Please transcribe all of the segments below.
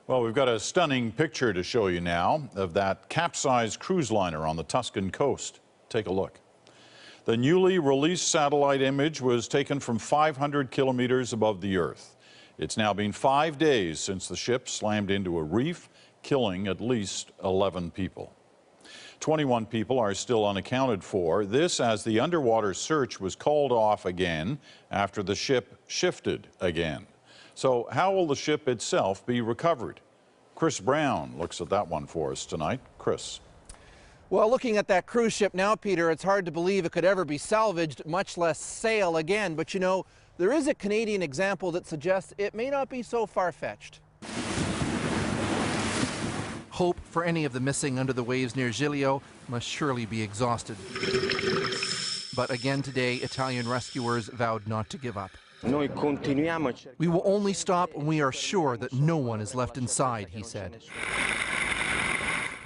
Well, we've got a stunning picture to show you now of that capsized cruise liner on the Tuscan coast. Take a look. The newly released satellite image was taken from 500 kilometers above the Earth. It's now been 5 days since the ship slammed into a reef, killing at least 11 people. 21 people are still unaccounted for. This as the underwater search was called off again after the ship shifted again. So how will the ship itself be recovered? Chris Brown looks at that one for us tonight. Chris. Well, looking at that cruise ship now, Peter, it's hard to believe it could ever be salvaged, much less sail again. But you know, there is a Canadian example that suggests it may not be so far-fetched. Hope for any of the missing under the waves near Giglio must surely be exhausted. But again today, Italian rescuers vowed not to give up. We will only stop when we are sure that no one is left inside, he said.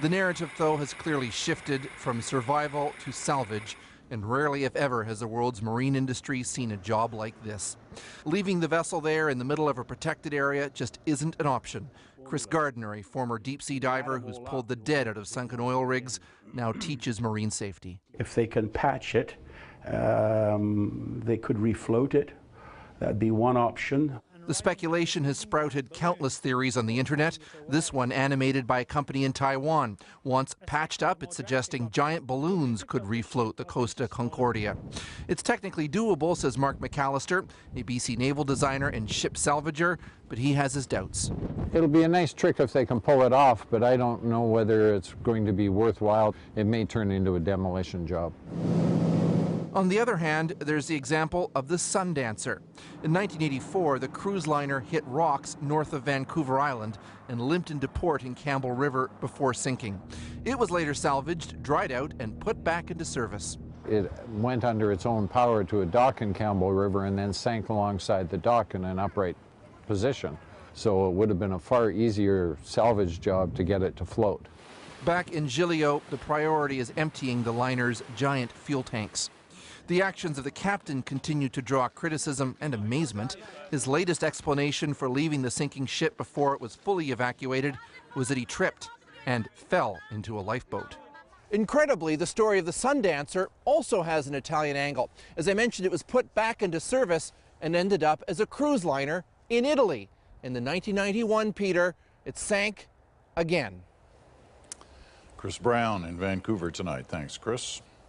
The narrative, though, has clearly shifted from survival to salvage, and rarely, if ever, has the world's marine industry seen a job like this. Leaving the vessel there in the middle of a protected area just isn't an option. Chris Gardner, a former deep-sea diver who's pulled the dead out of sunken oil rigs, now teaches marine safety. If they can patch it, they could refloat it. That'd be one option. The speculation has sprouted countless theories on the internet, this one animated by a company in Taiwan. Once patched up, it's suggesting giant balloons could refloat the Costa Concordia. It's technically doable, says Mark McAllister, a BC naval designer and ship salvager, but he has his doubts. It'll be a nice trick if they can pull it off, but I don't know whether it's going to be worthwhile. It may turn into a demolition job. On the other hand, there's the example of the Sundancer. In 1984, the cruise liner hit rocks north of Vancouver Island and limped into port in Campbell River before sinking. It was later salvaged, dried out, and put back into service. It went under its own power to a dock in Campbell River and then sank alongside the dock in an upright position. So it would have been a far easier salvage job to get it to float. Back in Giglio, the priority is emptying the liner's giant fuel tanks. The actions of the captain continue to draw criticism and amazement. His latest explanation for leaving the sinking ship before it was fully evacuated was that he tripped and fell into a lifeboat. Incredibly, the story of the Sundancer also has an Italian angle. As I mentioned, it was put back into service and ended up as a cruise liner in Italy. In the 1991, Peter, it sank again. Chris Brown in Vancouver tonight. Thanks, Chris.